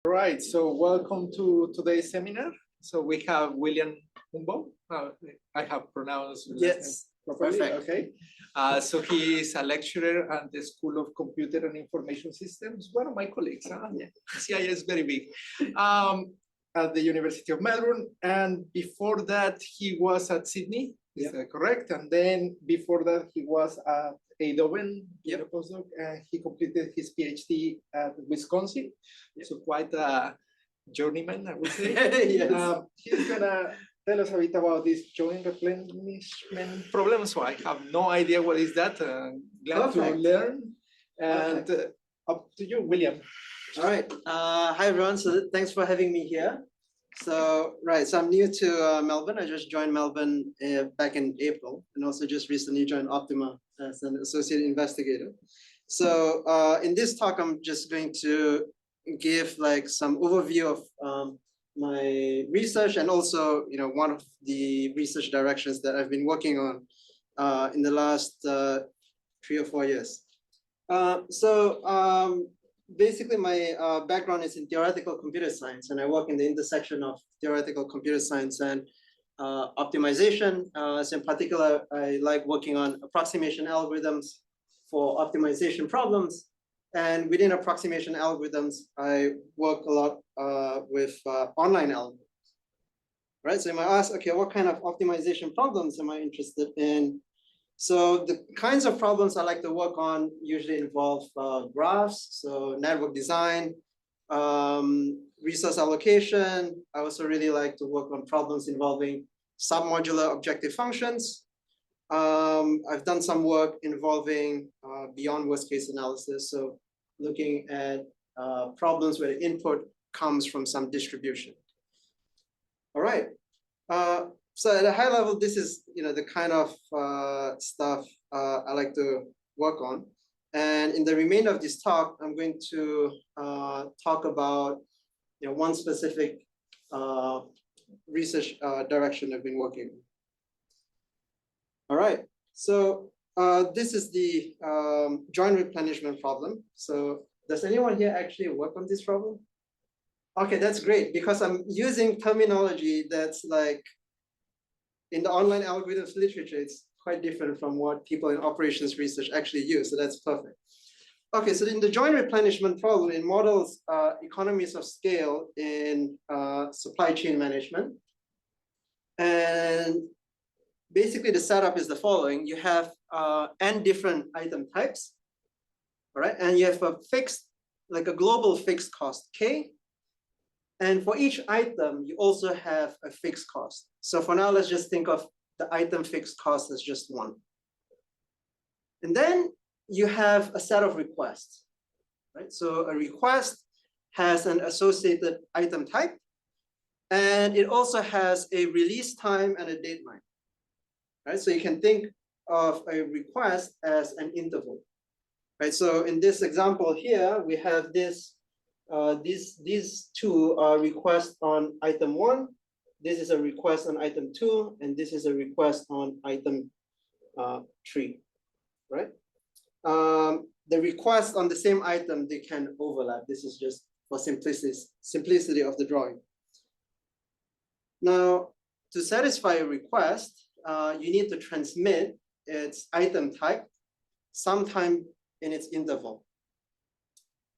Right, so welcome to today's seminar. So we have William Umboh. I have pronounced yes properly. perfect. Okay. So he is a lecturer at the School of Computer and Information Systems. One of my colleagues. Yeah. CIA is very big. At the University of Melbourne, and before that he was at Sydney. Is that correct? And then before that he was at Eindhoven, postdoc, and he completed his PhD at Wisconsin. So quite a journeyman, I would say. Yes. He's gonna tell us a bit about this joint replenishment problem. So I have no idea what is that. Glad to learn. And up to you, William. All right. Hi everyone. So thanks for having me here. So I'm new to Melbourne. I just joined Melbourne back in April, and also just recently joined Optima as an associate investigator. So in this talk, I'm just going to give like some overview of my research, and also one of the research directions that I've been working on in the last 3 or 4 years. Basically, my background is in theoretical computer science, and I work in the intersection of theoretical computer science and optimization. So in particular, I like working on approximation algorithms for optimization problems. And within approximation algorithms, I work a lot with online algorithms. Right? So you might ask, okay, what kind of optimization problems am I interested in? So the kinds of problems I like to work on usually involve graphs, so network design, resource allocation. I also really like to work on problems involving submodular objective functions. I've done some work involving beyond worst case analysis, so looking at problems where the input comes from some distribution. All right. So at a high level, this is the kind of stuff I like to work on. And in the remainder of this talk, I'm going to talk about one specific research direction I've been working on. All right, so this is the joint replenishment problem. So does anyone here actually work on this problem? Okay, that's great, because I'm using terminology that's like, in the online algorithms literature, it's quite different from what people in operations research actually use, so that's perfect. Okay, so in the joint replenishment problem, it models economies of scale in supply chain management. And basically the setup is the following. You have n different item types, all right? And you have a fixed, like a global fixed cost K. And for each item, you also have a fixed cost. So for now, let's just think of the item fixed cost as just 1. And then you have a set of requests, right? So a request has an associated item type, and it also has a release time and a deadline, right? So you can think of a request as an interval, right? So in this example here, we have this. These two are requests on item 1. This is a request on item 2, and this is a request on item 3, right? The requests on the same item, they can overlap. This is just for simplicity of the drawing. Now, to satisfy a request, you need to transmit its item type sometime in its interval.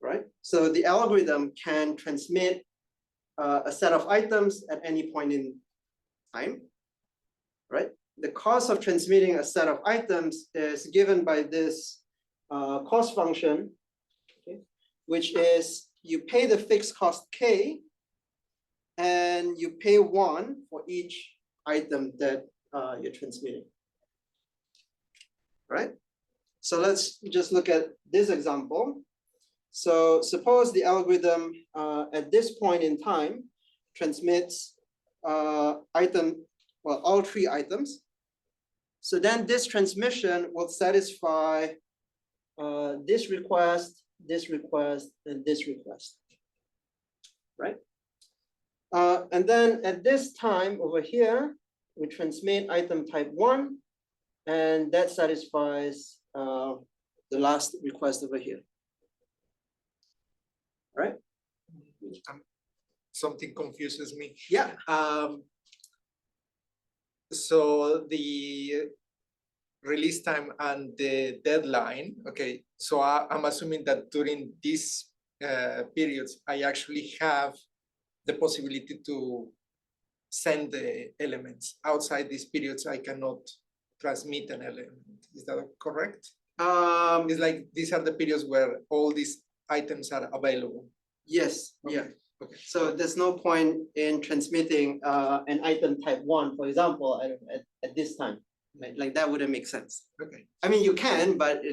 Right? So the algorithm can transmit a set of items at any point in time, right? The cost of transmitting a set of items is given by this cost function, okay, which is you pay the fixed cost K, and you pay 1 for each item that you're transmitting, right? So let's just look at this example. So suppose the algorithm at this point in time transmits all 3 items. So then this transmission will satisfy this request, and this request, right? And then at this time over here, we transmit item type 1, and that satisfies the last request over here. Right? Something confuses me. Yeah. So the release time and the deadline, okay, so I'm assuming that during these periods, I actually have the possibility to send the elements. Outside these periods, I cannot transmit an element. Is that correct? It's like these are the periods where all these items are available. Yes, Okay. yeah. Okay. So there's no point in transmitting an item type 1, for example, at this time. Right? Like that wouldn't make sense. Okay. I mean, you can, but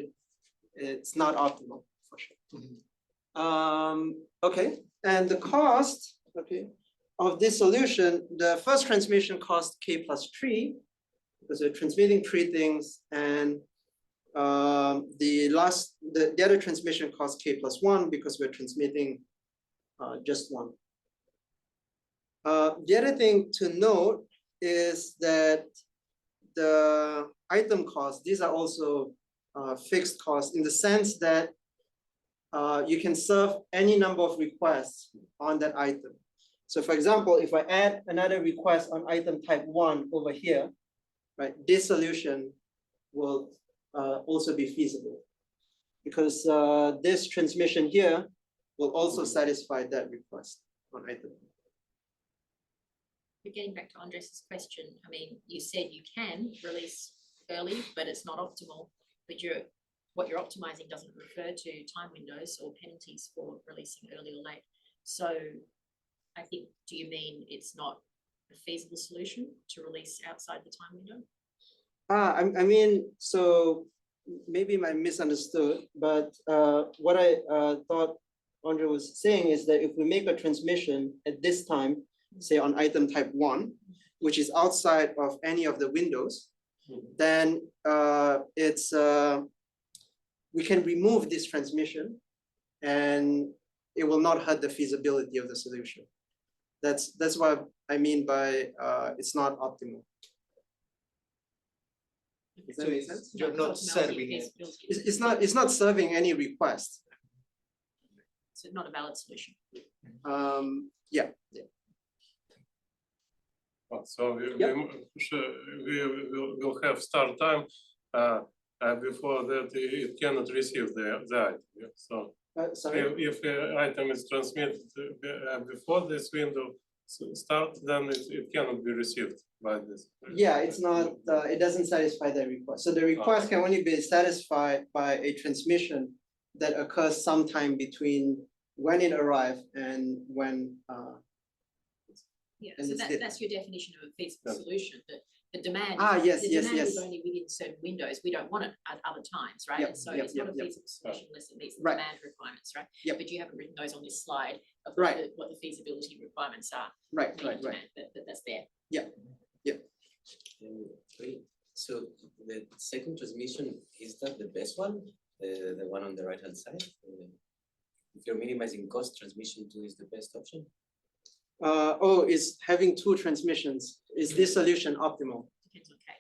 it's not optimal for sure. Mm-hmm. Okay, and the cost, okay, of this solution, the first transmission cost k plus 3, because we're transmitting 3 things, and the other transmission cost k plus 1 because we're transmitting just 1. The other thing to note is that the item costs, these are also fixed costs in the sense that you can serve any number of requests on that item. So for example, if I add another request on item type 1 over here, right, this solution will also be feasible because this transmission here will also satisfy that request on item. Getting back to Andres' question, I mean, you said you can release early, but it's not optimal. But what you're optimizing doesn't refer to time windows or penalties for releasing early or late. So I think, do you mean it's not a feasible solution to release outside the time window? I mean, so maybe I misunderstood, but what I thought Andre was saying is that if we make a transmission at this time, say on item type 1, which is outside of any of the windows, then we can remove this transmission and it will not hurt the feasibility of the solution. That's what I mean by it's not optimal. Does that make sense? You're not serving it. It's not serving any request. So not a valid solution. Yeah. So we will have start time before that it cannot receive the item. Yeah? So if the item is transmitted before this window start, then it cannot be received by this. Yeah, it's not. It doesn't satisfy the request. So the request can only be satisfied by a transmission that occurs sometime between when it arrived and when. Yeah, so that's your definition of a feasible solution. The demand, yes, the yes, demand yes. is only within certain windows. We don't want it at other times, right? Yep, And so yep, it's not yep, a yep. feasible solution unless it meets the Right. demand requirements, right? Yep. But you haven't written those on this slide of Right. what the feasibility requirements are. Right, to meet right, right. demand, but that's there. So the second transmission, is that the best one? The one on the right hand side? If you're minimizing cost, transmission 2 is the best option? Is having 2 transmissions. Is this solution optimal? Depends on K.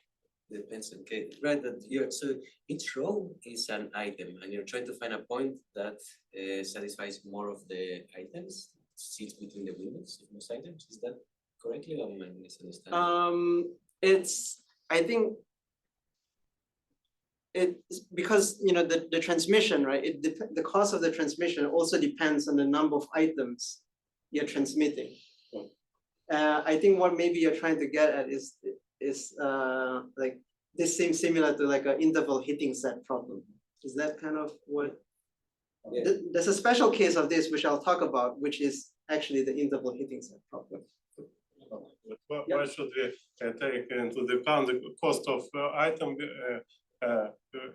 Depends on K. Right, that so each row is an item and you're trying to find a point that satisfies more of the items, sits between the windows of most items. Is that correctly or am I misunderstanding? I think it's because the transmission, right? The cost of the transmission also depends on the number of items you're transmitting. I think what maybe you're trying to get at is like this seems similar to like an interval hitting set problem. Is that kind of what? Yeah. There's a special case of this which I'll talk about, which is actually the interval hitting set problem. Why should we take into account the cost of item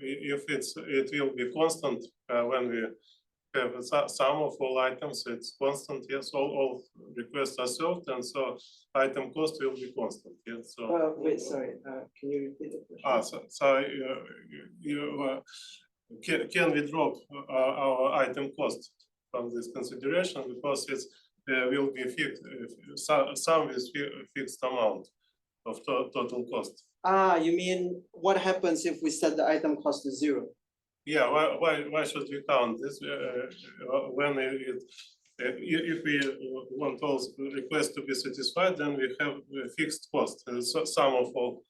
if it will be constant when we have a sum of all items, it's constant, yes, all requests are served, and so item cost will be constant, yes. So Wait, sorry, can you repeat the question? Can we drop our item cost from this consideration because it's will be fixed, some is fixed amount of total cost. You mean what happens if we set the item cost to 0? Yeah, why should we count this when if we want those requests to be satisfied, then we have a fixed cost, sum of all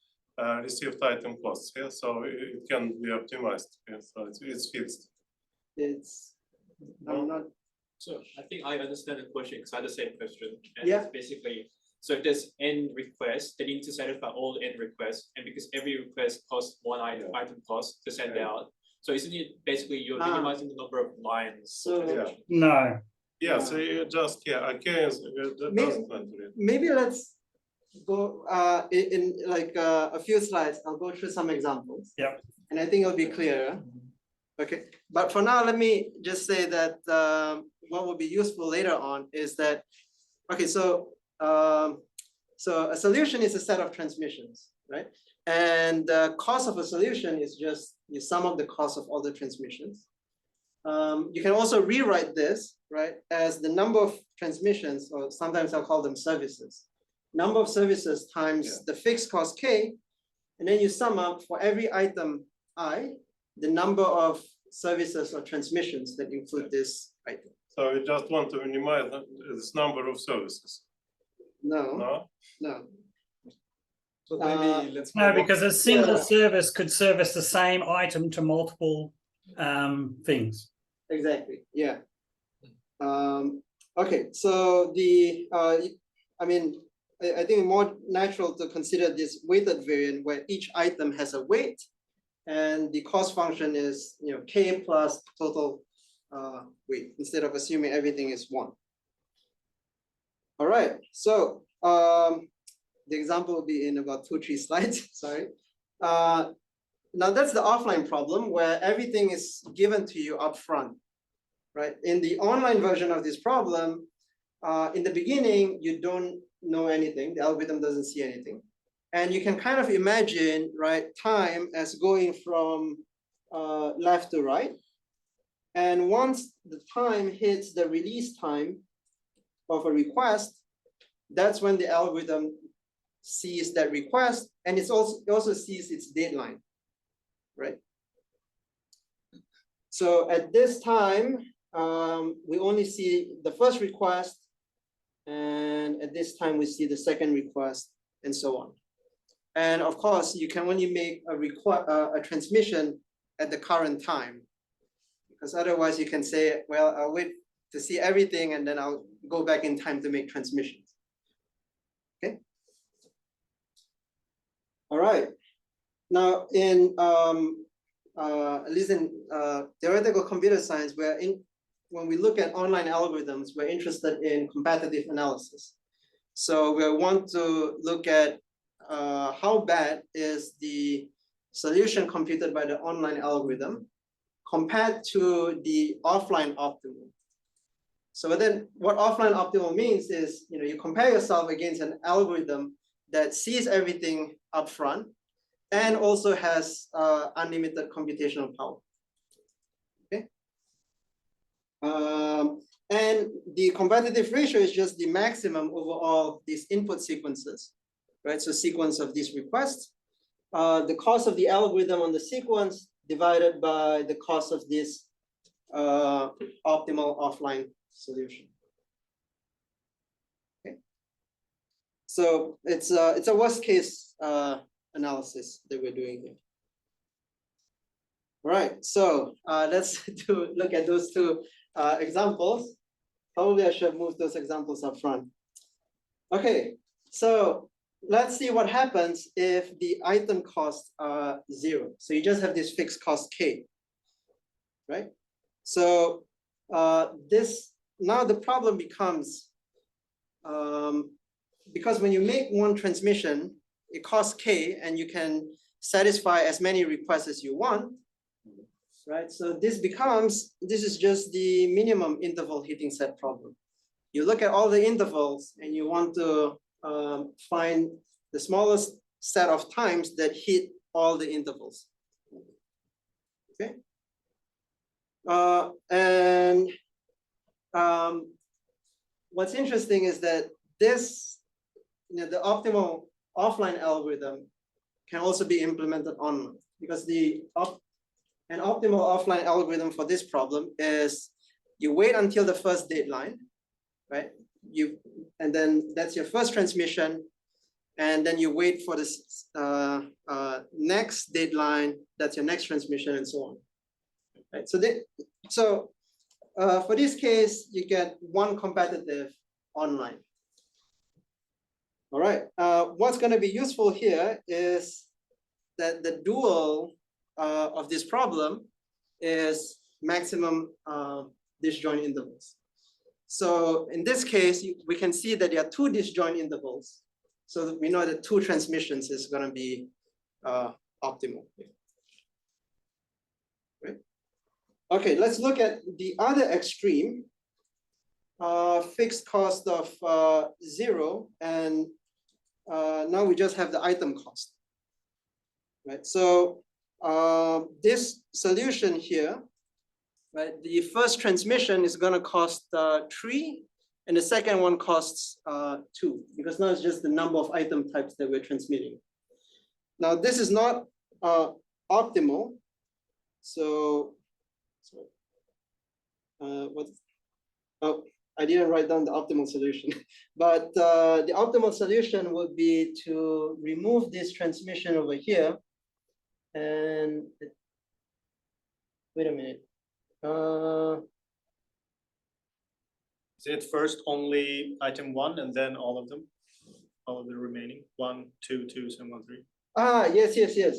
received item costs. Yeah, so it can be optimized. Yeah, so it's fixed. It's, I'm not, So I think I understand the question because I had the same question. And Yeah. it's basically, so if there's n requests, they need to satisfy all n requests. And because every request costs one item cost to send out. So isn't it basically you're minimizing the number of lines? So- transmission? No, Yeah, so you just, yeah, okay, doesn't matter. maybe let's go in like a few slides. I'll go through some examples. Yep. And I think it'll be clearer. Okay, but for now, let me just say that what will be useful later on is that, okay, so a solution is a set of transmissions, right? And the cost of a solution is just the sum of the cost of all the transmissions. You can also rewrite this, right, as the number of transmissions, or sometimes I'll call them services. Number of services times the fixed cost K, and then you sum up for every item I, the number of services or transmissions that include this item. So we just want to minimize this number of services, No, no? no. So maybe let's. no, move on. because a single Yeah. service could service the same item to multiple things. Exactly, yeah. Okay, so I mean, I think more natural to consider this weighted variant where each item has a weight and the cost function is, K plus total weight, instead of assuming everything is one. All right, so the example will be in about 2-3 slides, sorry. Now that's the offline problem where everything is given to you up front, right? In the online version of this problem, in the beginning, you don't know anything, the algorithm doesn't see anything. And you can kind of imagine, right, time as going from left to right. And once the time hits the release time of a request, that's when the algorithm sees that request, and it also sees its deadline, right? So at this time, we only see the first request, and at this time we see the second request, and so on. And of course, you can only make a transmission at the current time, because otherwise you can say, well, I'll wait to see everything and then I'll go back in time to make transmissions. Okay. All right. Now, in at least in theoretical computer science, when we look at online algorithms, we're interested in competitive analysis. So we want to look at how bad is the solution computed by the online algorithm compared to the offline optimal. So then what offline optimal means is, you compare yourself against an algorithm that sees everything up front and also has unlimited computational power. Okay. And the competitive ratio is just the maximum over all these input sequences, right? So sequence of these requests, the cost of the algorithm on the sequence divided by the cost of this optimal offline solution. Okay. So it's a worst case analysis that we're doing here. All right, so let's look at those two examples. Probably I should have moved those examples up front. Okay, so let's see what happens if the item costs are 0. So you just have this fixed cost K, right? So now the problem becomes, because when you make one transmission, it costs K and you can satisfy as many requests as you want, right? So this is just the minimum interval heating set problem. You look at all the intervals and you want to find the smallest set of times that hit all the intervals. Okay. What's interesting is that this, the optimal offline algorithm can also be implemented online, because an optimal offline algorithm for this problem is you wait until the first deadline, right? And then that's your first transmission, and then you wait for this next deadline, that's your next transmission, and so on. Right, so for this case, you get one competitive online. All right, what's going to be useful here is that the dual of this problem is maximum disjoint intervals. So in this case, we can see that there are two disjoint intervals. So that we know that two transmissions is going to be optimal. Right? Okay, let's look at the other extreme, fixed cost of 0, and now we just have the item cost. Right, so this solution here, right, the first transmission is going to cost 3, and the second one costs 2, because now it's just the number of item types that we're transmitting. Now this is not optimal, so I didn't write down the optimal solution, but the optimal solution would be to remove this transmission over here, and wait a minute. Is it first only item 1 and then all of them? All of the remaining 1, 2, 2, 7, 3? Ah, yes,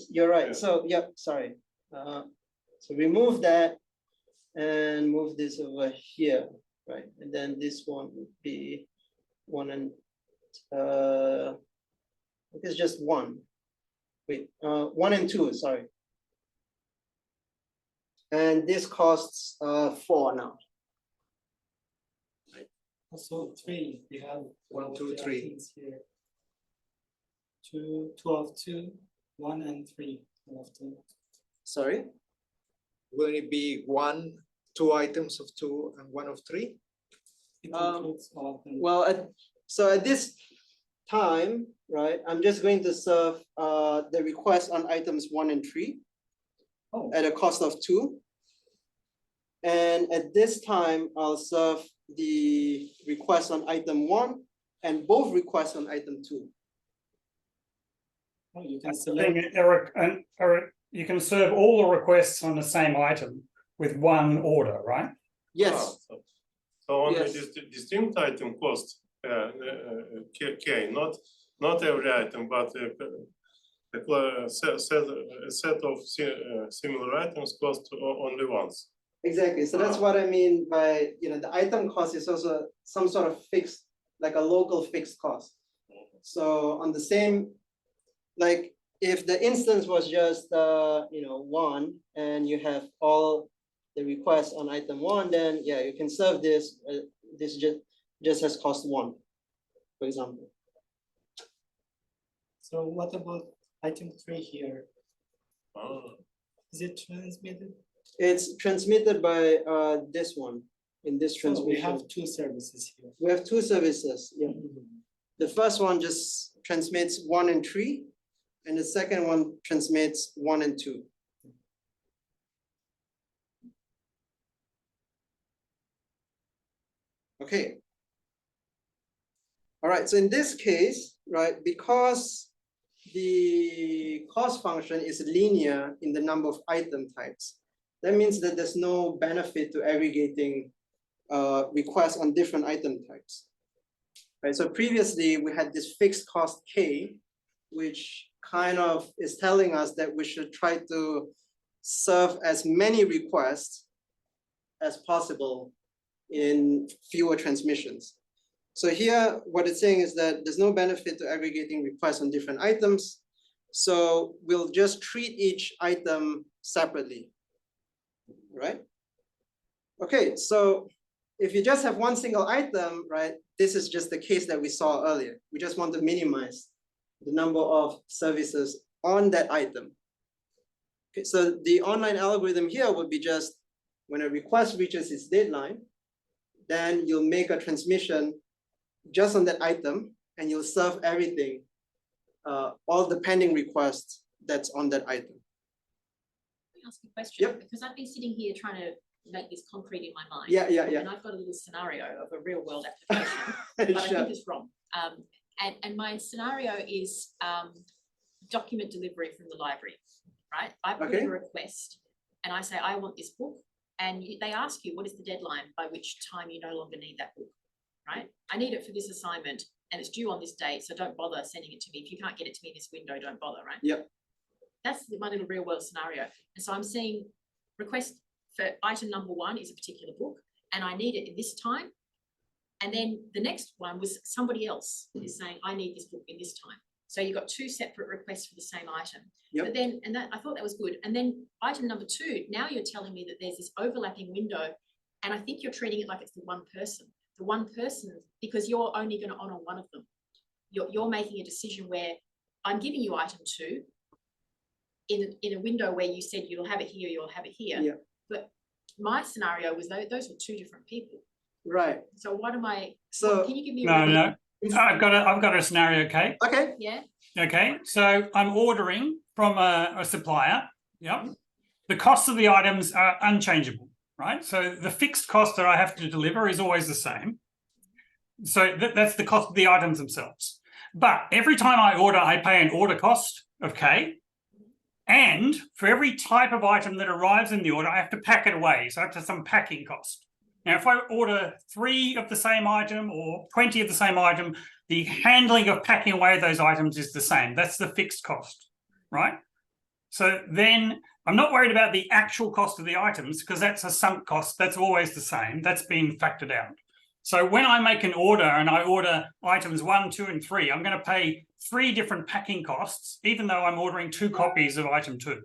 you're right. Yeah. So, yeah, sorry. So remove that and move this over here, right? And then this one would be 1 and it's just 1. Wait, 1 and 2, sorry. And this costs 4 now. Also 3, we have 1, 2, 3. Here. 2 of 2, 1 and 3 of 2. Sorry? Will it be 1, 2 items of 2 and 1 of 3? It includes all of them. Well, so at this time, right, I'm just going to serve the request on items 1 and 3 at a cost of 2. And at this time, I'll serve the request on item 1 and both requests on item 2. Oh, you can I select. think, Eric, you can serve all the requests on the same item with one order, right? Yes, So only Yes. this distinct item cost K, not every item, but a set of similar items cost only once. exactly. So that's what I mean by, the item cost is also some sort of fixed, like a local fixed cost. So on the same, like if the instance was just, 1 and you have all the requests on item 1, then yeah, you can serve this, this just has cost 1, for example. So what about item 3 here? Ah. Is it transmitted? It's transmitted by this one, in this So we transmission. have 2 services here. We have 2 services, yeah. The first one just transmits 1 and 3, and the second one transmits 1 and 2. Okay. All right, so in this case, right, because the cost function is linear in the number of item types, that means that there's no benefit to aggregating requests on different item types. Right, so previously we had this fixed cost K, which kind of is telling us that we should try to serve as many requests as possible in fewer transmissions. So here, what it's saying is that there's no benefit to aggregating requests on different items. So we'll just treat each item separately, right? Okay, so if you just have one single item, right, this is just the case that we saw earlier. We just want to minimize the number of services on that item. Okay, so the online algorithm here would be just when a request reaches its deadline, then you'll make a transmission just on that item, and you'll serve everything, all the pending requests that's on that item. Let me ask a question, Yep. because I've been sitting here trying to make this concrete in my mind. Yeah. And I've got a little scenario of a real world application, but I Sure. think it's wrong. And my scenario is document delivery from the library, right? I put in a request and I say, I want this book. And they ask you, what is the deadline by which time you no longer need that book, right? I need it for this assignment and it's due on this date, so don't bother sending it to me. If you can't get it to me in this window, don't bother, right? Yep. That's my little real world scenario. And so I'm seeing request for item number 1 is a particular book and I need it in this time. And then the next one was somebody else is saying, I need this book in this time. So you've got 2 separate requests for the same item. Yep. But then, and that I thought that was good. And then item number 2, now you're telling me that there's this overlapping window and I think you're treating it like it's the one person, because you're only going to honor one of them. You're making a decision where I'm giving you item 2 in a window where you said you'll have it here, you'll have it here. Yeah. But my scenario was those were 2 different people. Right. So what am I? So Can you give me? No. I've got a scenario, Kate. okay. Yeah. Okay, so I'm ordering from a supplier. Yep. The costs of the items are unchangeable, right? So the fixed cost that I have to deliver is always the same. So that's the cost of the items themselves. But every time I order, I pay an order cost of K. And for every type of item that arrives in the order, I have to pack it away. So I have to have some packing cost. Now, if I order 3 of the same item or 20 of the same item, the handling of packing away those items is the same. That's the fixed cost, right? So then I'm not worried about the actual cost of the items because that's a sunk cost. That's always the same. That's been factored out. So when I make an order and I order items 1, 2, and 3, I'm going to pay 3 different packing costs, even though I'm ordering 2 copies of item 2.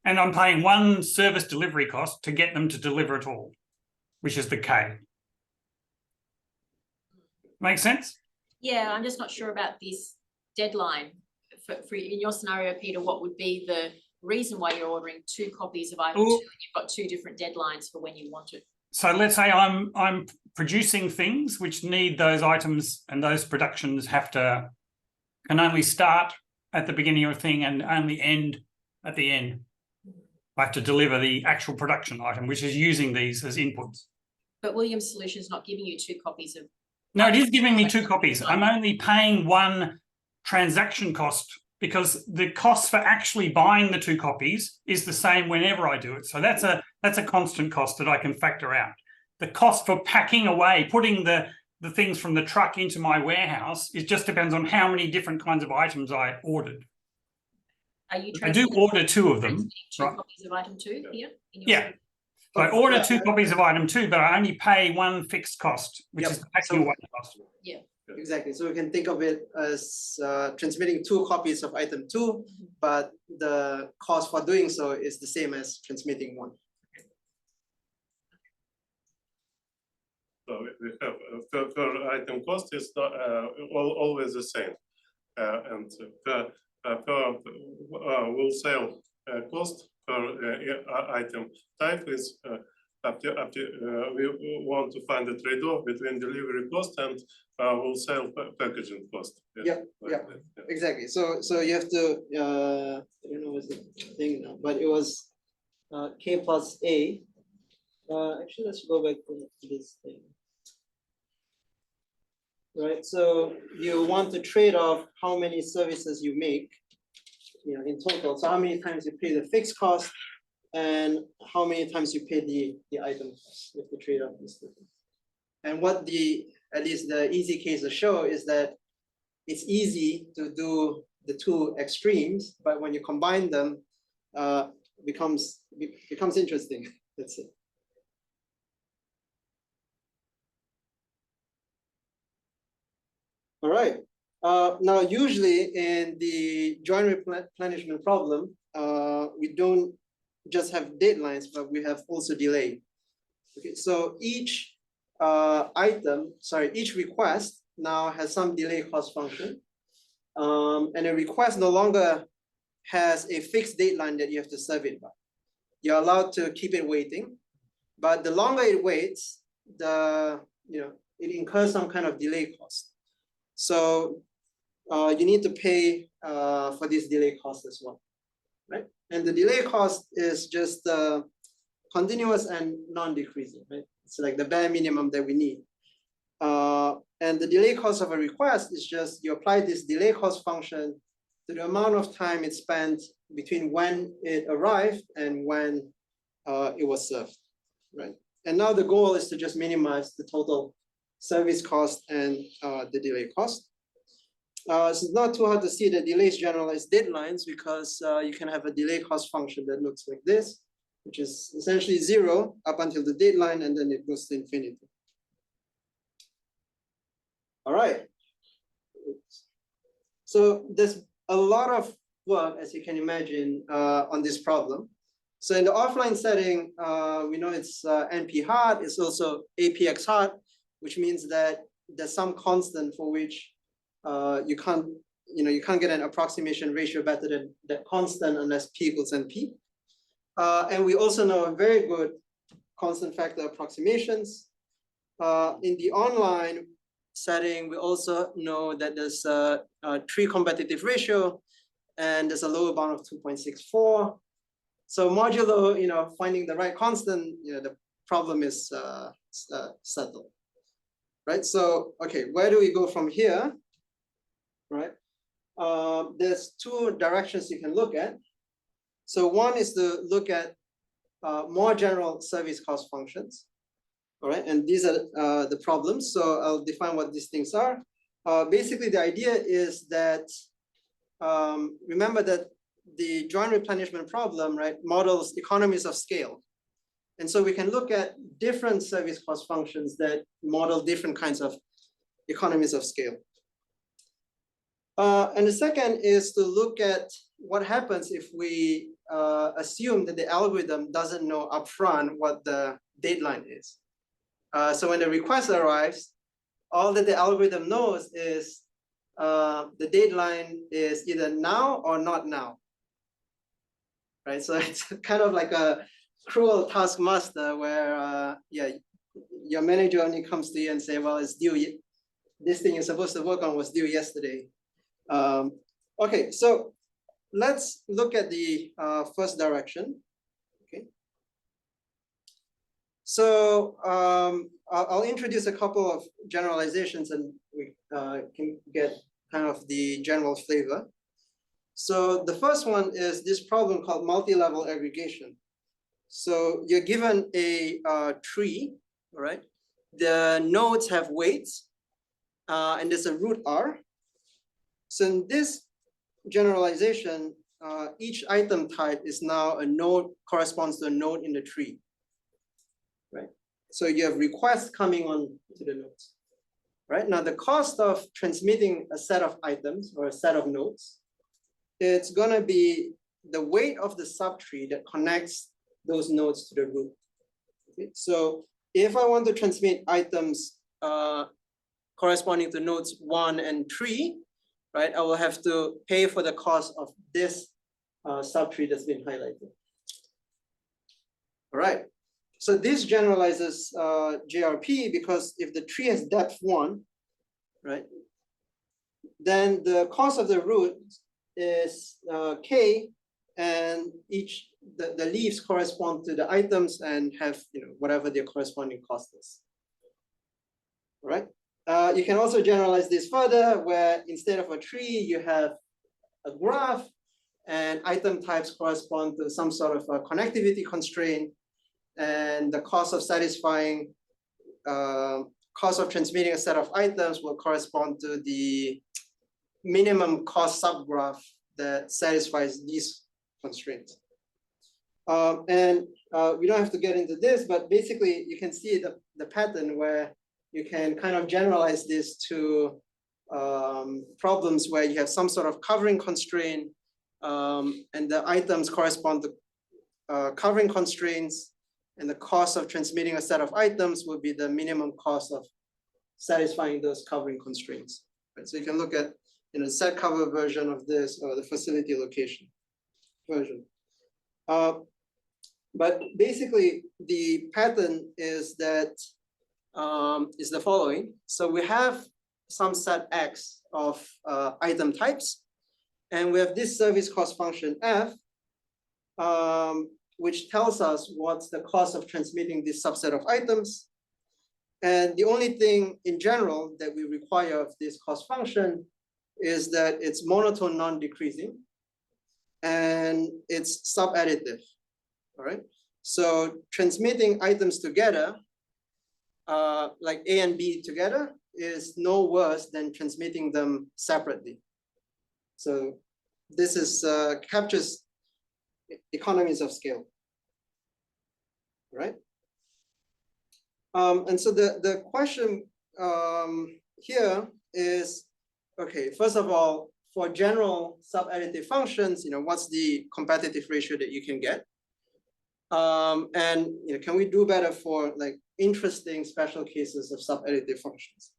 And I'm paying 1 service delivery cost to get them to deliver it all, which is the K. Make sense? Yeah, I'm just not sure about this deadline. For in your scenario, Peter, what would be the reason why you're ordering 2 copies of item 2 and you've got 2 different deadlines for when you want it? So let's say I'm producing things which need those items, and those productions can only start at the beginning of a thing and only end at the end. I have to deliver the actual production item, which is using these as inputs. But William's solution is not giving you 2 copies of. No, it is giving me 2 copies. I'm only paying 1 transaction cost because the cost for actually buying the 2 copies is the same whenever I do it. So that's a constant cost that I can factor out. The cost for packing away, putting the things from the truck into my warehouse, it just depends on how many different kinds of items I ordered. Are you I do order 2 of them. 2 right. copies of item 2 here? In your Yeah. So I order 2 copies of item 2, but I only pay 1 fixed cost, which is the packing away cost. Yeah. Exactly. So we can think of it as transmitting 2 copies of item 2, but the cost for doing so is the same as transmitting 1. So we have per item cost is not, always the same, and per wholesale cost per item type is up to we want to find a trade-off between delivery cost and wholesale packaging cost. Yeah. Exactly. So you have to I don't know what's the thing now, but it was K plus A. Actually, let's go back to this thing. Right. So you want to trade off how many services you make, in total. So how many times you pay the fixed cost and how many times you pay the item cost. You have to trade off this. And what at least the easy case to show is that it's easy to do the 2 extremes, but when you combine them, becomes interesting. That's it. All right. Now, usually in the joint replenishment problem, we don't just have deadlines, but we have also delay. Okay, so each each request now has some delay cost function. And a request no longer has a fixed deadline that you have to serve it by. You're allowed to keep it waiting, but the longer it waits, it incurs some kind of delay cost. So you need to pay for this delay cost as well, right? And the delay cost is just continuous and non-decreasing, right? It's like the bare minimum that we need. And the delay cost of a request is just you apply this delay cost function to the amount of time it spent between when it arrived and when it was served, right? And now the goal is to just minimize the total service cost and the delay cost. So it's not too hard to see that delays generalize deadlines because you can have a delay cost function that looks like this, which is essentially 0 up until the deadline, and then it goes to infinity. All right. So there's a lot of work, as you can imagine, on this problem. So in the offline setting, we know it's NP hard. It's also APX hard, which means that there's some constant for which you can't get an approximation ratio better than that constant unless P equals NP. And we also know a very good constant factor approximations. In the online setting, we also know that there's a tree competitive ratio and there's a lower bound of 2.64. So modulo, finding the right constant, the problem is settled, right? So, okay, where do we go from here, right? There's 2 directions you can look at. So one is to look at more general service cost functions. All right, and these are the problems. So I'll define what these things are. Basically, the idea is that, remember that the joint replenishment problem, right, models economies of scale. And so we can look at different service cost functions that model different kinds of economies of scale. And the second is to look at what happens if we assume that the algorithm doesn't know upfront what the deadline is. So when the request arrives, all that the algorithm knows is the deadline is either now or not now, right? So it's kind of like a cruel taskmaster where, your manager only comes to you and say, well, it's due. This thing you're supposed to work on was due yesterday. Okay, so let's look at the first direction. So I'll introduce a couple of generalizations and we can get kind of the general flavor. So the first one is this problem called multi-level aggregation. So you're given a tree, all right? The nodes have weights and there's a root R. So in this generalization, each item type is now a node, corresponds to a node in the tree. Right? So you have requests coming on to the nodes, right? Now the cost of transmitting a set of items or a set of nodes, it's gonna be the weight of the subtree that connects those nodes to the root. Okay? So if I want to transmit items corresponding to nodes 1 and 3, right, I will have to pay for the cost of this subtree that's been highlighted. All right. So this generalizes JRP because if the tree has depth 1, right, then the cost of the root is K, and the leaves correspond to the items and have whatever their corresponding cost is. All right. You can also generalize this further, where instead of a tree, you have a graph, and item types correspond to some sort of a connectivity constraint. And the cost of satisfying, cost of transmitting a set of items will correspond to the minimum cost subgraph that satisfies these constraints. And we don't have to get into this, but basically you can see the pattern where you can kind of generalize this to problems where you have some sort of covering constraint, and the items correspond to covering constraints. And the cost of transmitting a set of items will be the minimum cost of satisfying those covering constraints. Right? So you can look at the set cover version of this or the facility location version. But basically the pattern is that is the following. So we have some set X of item types, and we have this service cost function F. which tells us what's the cost of transmitting this subset of items. And the only thing in general that we require of this cost function is that it's monotone non-decreasing and it's sub-additive, all right? So transmitting items together, like A and B together, is no worse than transmitting them separately. So this is captures economies of scale, right? And so the question here is, okay, first of all, for general sub-additive functions, what's the competitive ratio that you can get? And can we do better for like interesting special cases of sub-additive functions?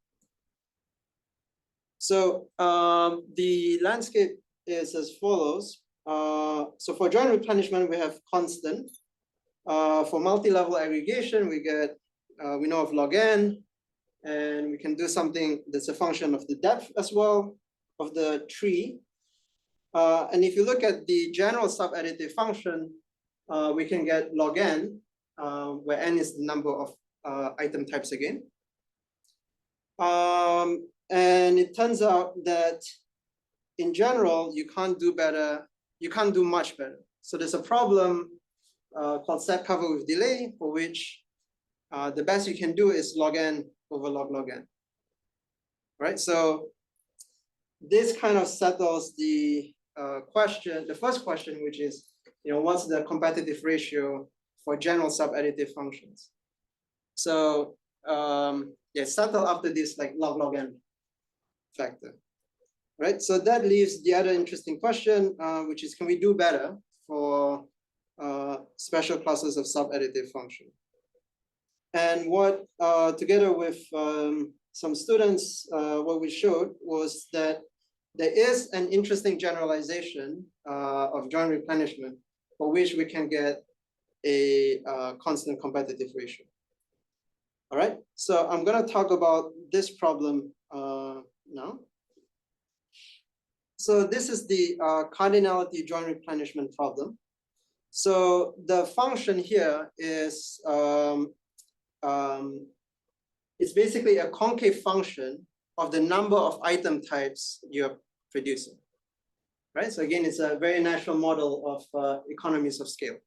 So the landscape is as follows. So for joint replenishment, we have constant. For multi-level aggregation, we get, we know of log n, and we can do something that's a function of the depth as well of the tree. And if you look at the general sub-additive function, we can get log n, where n is the number of item types again. And it turns out that in general, you can't do better, you can't do much better. So there's a problem called set cover with delay, for which the best you can do is log n over log n. Right? So this kind of settles the question, the first question, which is, what's the competitive ratio for general sub-additive functions? So yeah, settle after this like log n factor, right? So that leaves the other interesting question, which is, can we do better for special classes of sub-additive function? And what, together with some students, what we showed was that there is an interesting generalization of joint replenishment for which we can get a constant competitive ratio. All right, so I'm going to talk about this problem now. So this is the cardinality joint replenishment problem. So the function here is, it's basically a concave function of the number of item types you're producing, right? So again, it's a very natural model of economies of scale,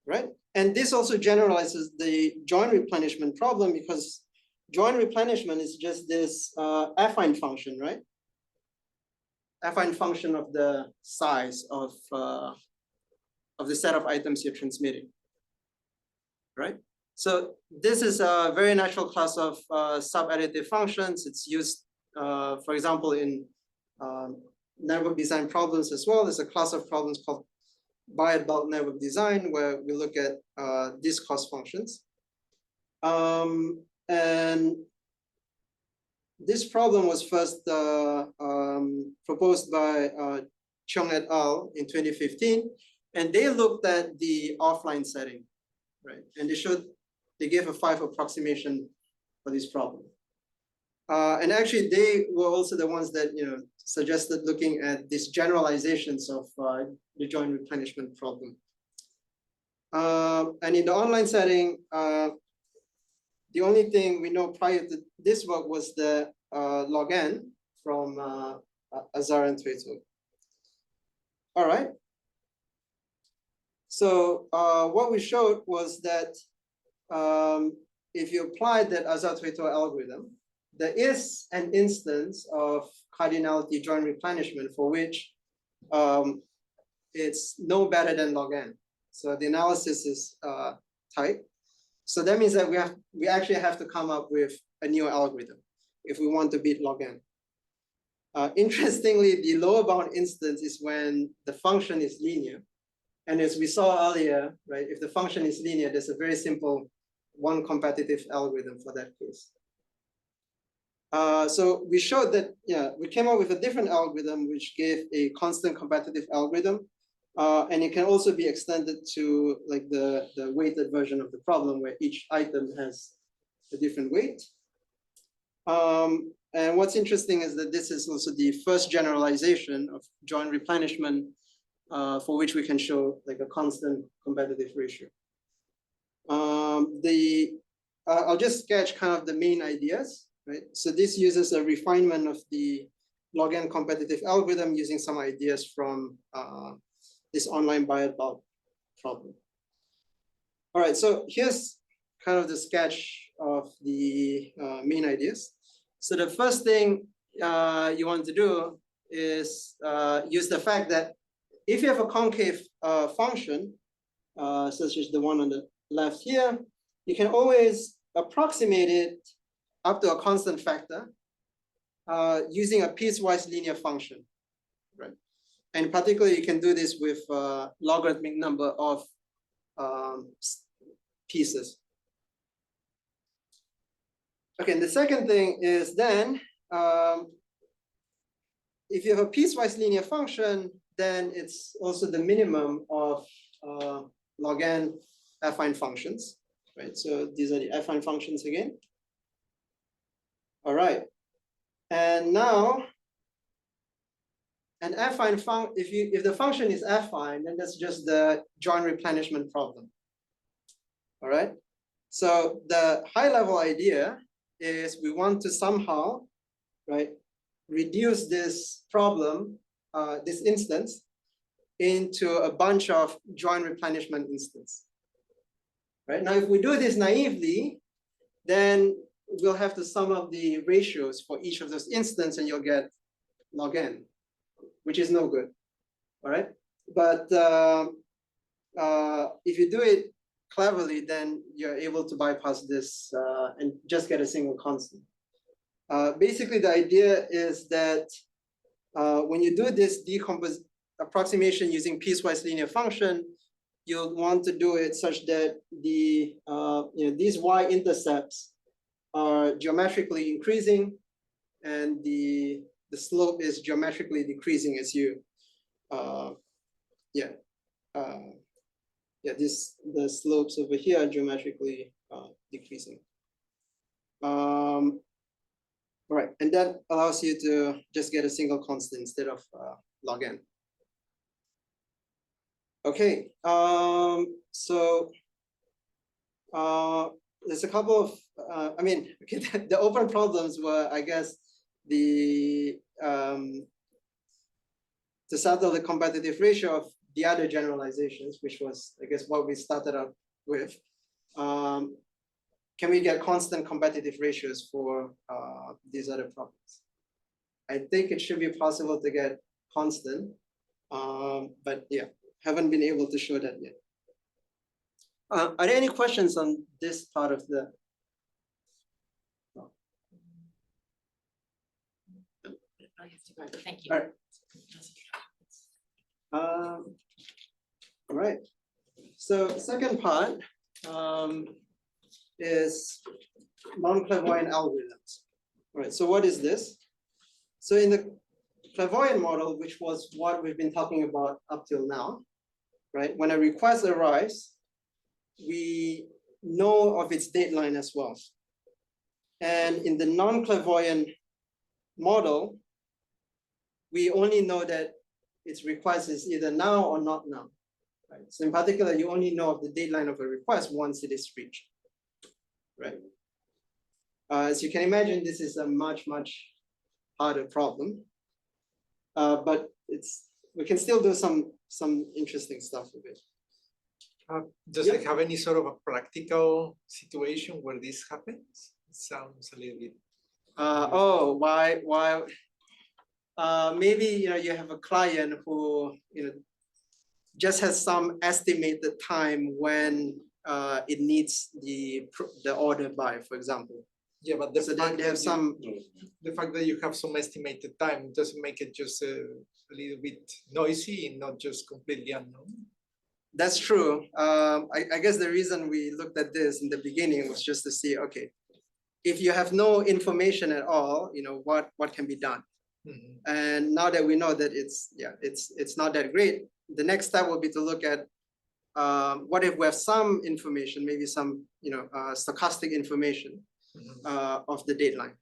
right? And this also generalizes the joint replenishment problem, because joint replenishment is just this affine function, right? Affine function of the size of the set of items you're transmitting, right? So this is a very natural class of sub-additive functions. It's used, for example, in network design problems as well. There's a class of problems called Bayes bulk network design, where we look at these cost functions. And this problem was first proposed by Cheong et al. In 2015, and they looked at the offline setting, right? And they gave a 5 approximation for this problem. And actually, they were also the ones that suggested looking at these generalizations of the joint replenishment problem. And in the online setting, the only thing we know prior to this work was the log n from Azar and Tueto. All right. So what we showed was that if you apply that Azar-Tueto algorithm, there is an instance of cardinality joint replenishment for which it's no better than log n. So the analysis is tight. So that means that we actually have to come up with a new algorithm if we want to beat log n. Interestingly, the lower bound instance is when the function is linear. And as we saw earlier, right, if the function is linear, there's a very simple one competitive algorithm for that case. So we showed that, we came up with a different algorithm which gave a constant competitive algorithm. And it can also be extended to like the weighted version of the problem where each item has a different weight. And what's interesting is that this is also the first generalization of joint replenishment for which we can show like a constant competitive ratio. I'll just sketch kind of the main ideas, right? So this uses a refinement of the log n competitive algorithm using some ideas from this online Biography problem. All right, so here's kind of the sketch of the main ideas. So the first thing you want to do is use the fact that if you have a concave function, such as the one on the left here, you can always approximate it up to a constant factor using a piecewise linear function, right? And particularly, you can do this with a logarithmic number of pieces. Okay, and the second thing is then, if you have a piecewise linear function, then it's also the minimum of log n affine functions, right? So these are the affine functions again. All right, and now an affine function, if the function is affine, then that's just the joint replenishment problem. All right, so the high level idea is we want to somehow, right, reduce this problem, this instance, into a bunch of joint replenishment instances. Right, now if we do this naively, then we'll have to sum up the ratios for each of those instances and you'll get log n, which is no good. All right, but if you do it cleverly, then you're able to bypass this and just get a single constant. Basically, the idea is that when you do this approximation using piecewise linear function, you'll want to do it such that the these y-intercepts are geometrically increasing, and the slope is geometrically decreasing as you the slopes over here are geometrically decreasing. All right, and that allows you to just get a single constant instead of log n. Okay, so there's a couple of, okay, the open problems were, I guess, to settle the competitive ratio of the other generalizations, which was, I guess, what we started out with. Can we get constant competitive ratios for these other problems? I think it should be possible to get constant, but yeah, haven't been able to show that yet. Are there any questions on this part of the? I have to go, but thank you. All right. All right. So second part is non-clairvoyant algorithms. All right. So what is this? So in the clairvoyant model, which was what we've been talking about up till now, right? When a request arrives, we know of its dateline as well. And in the non-clairvoyant model, we only know that its request is either now or not now. Right? So in particular, you only know of the dateline of a request once it is reached. Right? As you can imagine, this is a much harder problem, but we can still do some interesting stuff with it. Does it have any sort of a practical situation where this happens? It sounds a little bit. Why? Maybe you have a client who just has some estimated time when it needs the order by, for example. Yeah, but the fact that you have some estimated time doesn't make it just a little bit noisy and not just completely unknown. That's true. I guess the reason we looked at this in the beginning was just to see, okay, if you have no information at all, what can be done? Mm-hmm. And now that we know that it's not that great, the next step will be to look at what if we have some information, maybe some stochastic information of the dateline.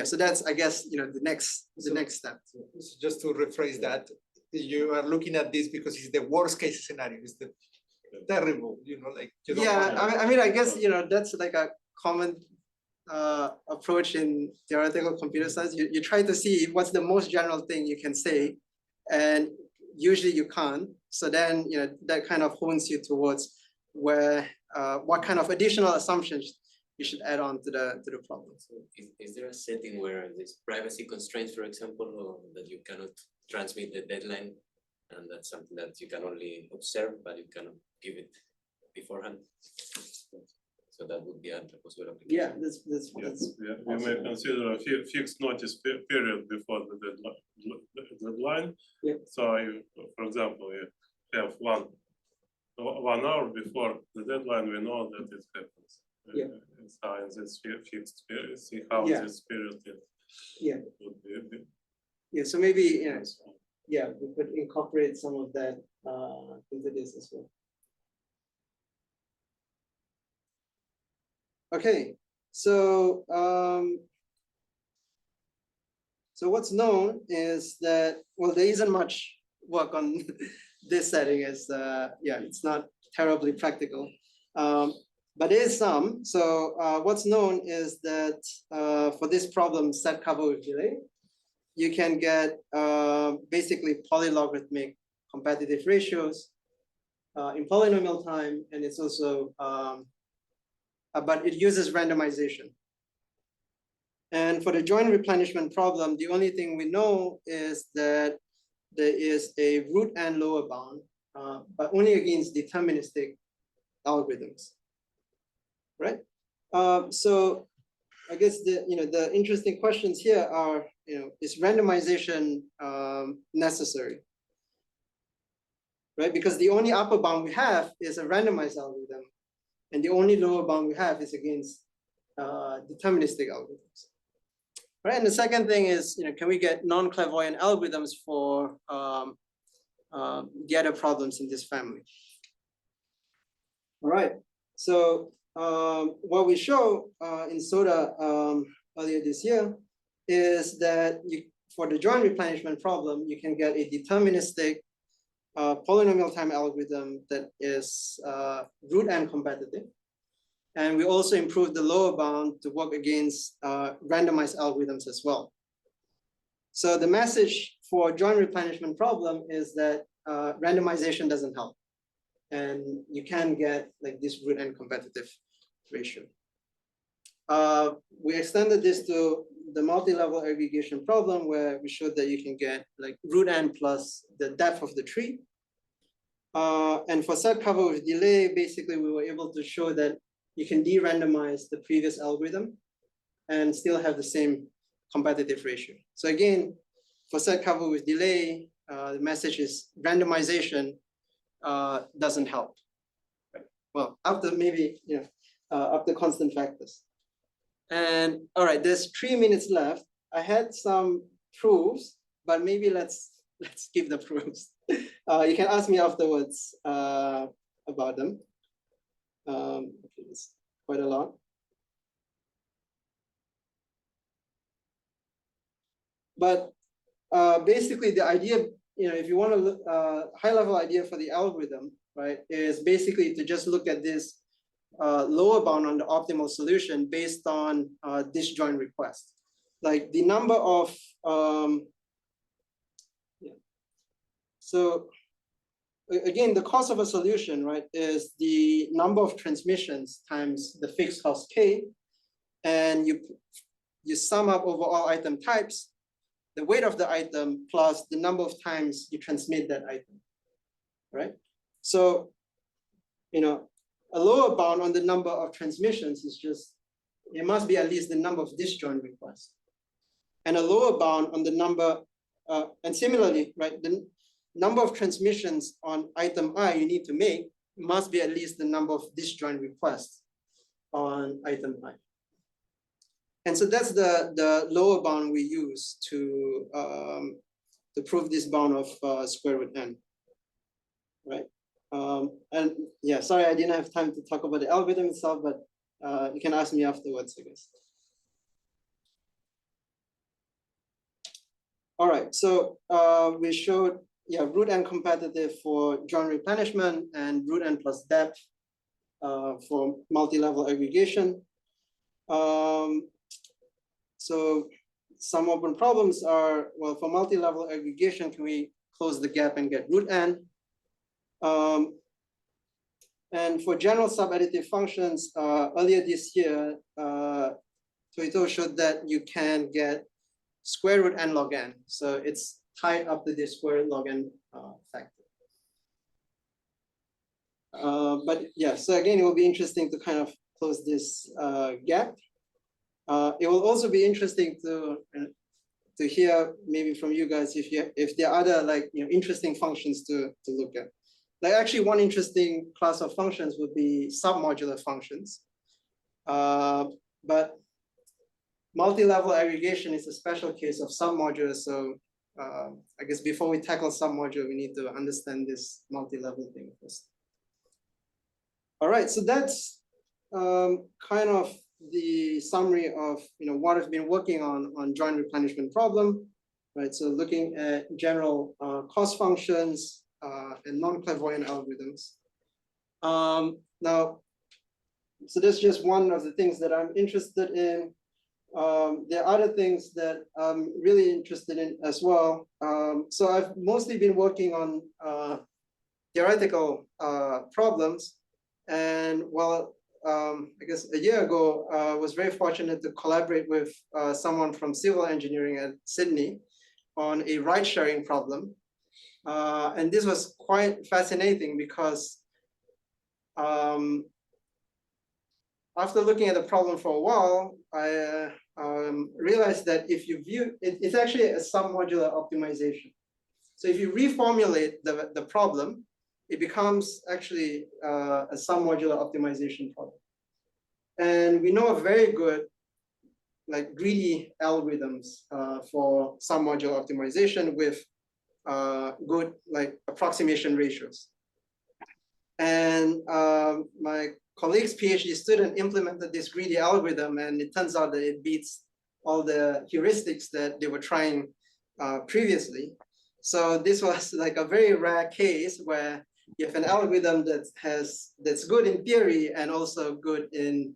So that's, I guess, the next step. So just to rephrase that, you are looking at this because it's the worst case scenario. It's the terrible, like you don't want Yeah, I mean, I guess, that's like a common approach in theoretical computer science. You try to see what's the most general thing you can say, and usually you can't. So then, that kind of hones you towards where, what kind of additional assumptions you should add on to the problem. So is there a setting where there's privacy constraints, for example, or that you cannot transmit the deadline, and that's something that you can only observe, but you cannot give it beforehand? So that would be a possible application. Yeah, that's Yeah, we may consider a fixed notice period before the deadline. Yeah. So, for example, you have 1 hour before the deadline, we know that it happens. Yeah. In science, it's fixed period. See how Yeah. this period Yeah. would be. Yeah, so maybe, yeah, we could incorporate some of that into this as well. Okay, so what's known is that, well, there isn't much work on this setting, as yeah, it's not terribly practical, but there is some. So what's known is that for this problem, set cover with delay, you can get basically polylogarithmic competitive ratios in polynomial time, and it's also but it uses randomization. And for the joint replenishment problem, the only thing we know is that there is a root and lower bound, but only against deterministic algorithms, right? So I guess the interesting questions here are, is randomization necessary, right? Because the only upper bound we have is a randomized algorithm, and the only lower bound we have is against deterministic algorithms. Right, and the second thing is, can we get non-clairvoyant algorithms for the other problems in this family? All right, so what we show in SOTA earlier this year is that for the joint replenishment problem, you can get a deterministic polynomial time algorithm that is root and competitive. And we also improved the lower bound to work against randomized algorithms as well. So the message for joint replenishment problem is that randomization doesn't help. And you can get like this root and competitive ratio. We extended this to the multi-level aggregation problem, where we showed that you can get like root n plus the depth of the tree. And for set cover with delay, basically we were able to show that you can de-randomize the previous algorithm and still have the same competitive ratio. So again, for set cover with delay, the message is randomization doesn't help. Well, after maybe, after constant factors. And all right, there's 3 minutes left. I had some proofs, but maybe let's skip the proofs. You can ask me afterwards about them. It's quite a lot. But basically the idea, if you want to look, high level idea for the algorithm, right, is basically to just look at this lower bound on the optimal solution based on disjoint request. Like the number of, so again, the cost of a solution, right, is the number of transmissions times the fixed cost K, and you sum up over all item types, the weight of the item plus the number of times you transmit that item, right? So, a lower bound on the number of transmissions is just, it must be at least the number of disjoint requests. And a lower bound on the number, and similarly, right, the number of transmissions on item I you need to make must be at least the number of disjoint requests on item I. And so that's the lower bound we use to prove this bound of square root n, right? And yeah, sorry, I didn't have time to talk about the algorithm itself, but you can ask me afterwards, I guess. All right, so we showed root n competitive for joint replenishment and root n plus depth for multi-level aggregation. So some open problems are, well, for multi-level aggregation, can we close the gap and get root n? And for general sub-additive functions, earlier this year, Toito showed that you can get square root n log n. So it's tied up to the square root log n factor. But yeah, so again, it will be interesting to kind of close this gap. It will also be interesting to hear maybe from you guys if there are other like interesting functions to look at. Like actually one interesting class of functions would be submodular functions. But multi-level aggregation is a special case of submodular. So I guess before we tackle submodular, we need to understand this multi-level thing first. All right, so that's kind of the summary of what I've been working on joint replenishment problem, right? So looking at general cost functions and non-clairvoyant algorithms. Now, so that's just one of the things that I'm interested in. There are other things that I'm really interested in as well. So I've mostly been working on theoretical problems. And while I guess a year ago, I was very fortunate to collaborate with someone from civil engineering at Sydney on a ride-sharing problem. And this was quite fascinating because after looking at the problem for a while, I realized that if you view it's actually a submodular optimization. So if you reformulate the problem, it becomes actually a submodular optimization problem. And we know a very good, like greedy algorithms for submodular optimization with good like approximation ratios. And my colleague's PhD student implemented this greedy algorithm, and it turns out that it beats all the heuristics that they were trying previously. So this was like a very rare case where you have an algorithm that's good in theory and also good in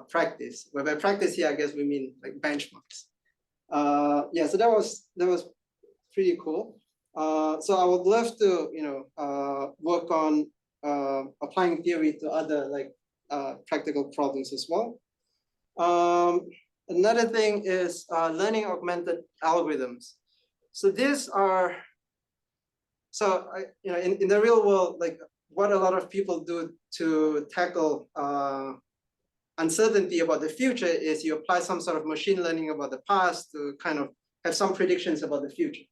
practice. Where by practice here, I guess we mean like benchmarks. Yeah, so that was pretty cool. So I would love to work on applying theory to other like practical problems as well. Another thing is learning augmented algorithms. So these are, so in the real world, like what a lot of people do to tackle uncertainty about the future is you apply some sort of machine learning about the past to kind of have some predictions about the future.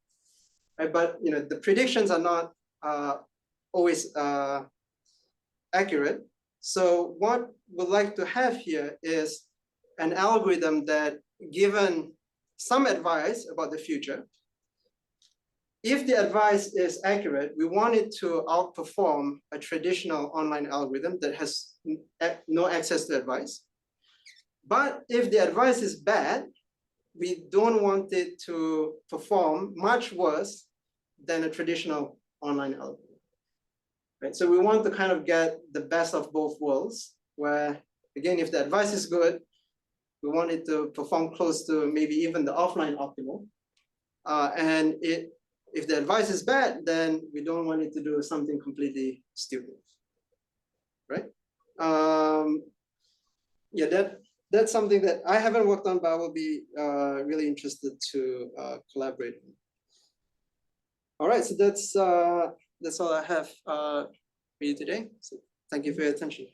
Right? But the predictions are not always accurate. So what we'd like to have here is an algorithm that, given some advice about the future, if the advice is accurate, we want it to outperform a traditional online algorithm that has no access to advice. But if the advice is bad, we don't want it to perform much worse than a traditional online algorithm. Right? So we want to kind of get the best of both worlds, where, again, if the advice is good, we want it to perform close to maybe even the offline optimal. And if the advice is bad, then we don't want it to do something completely stupid, right? Yeah, that's something that I haven't worked on, but I will be really interested to collaborate on. All right, so that's all I have for you today. So thank you for your attention.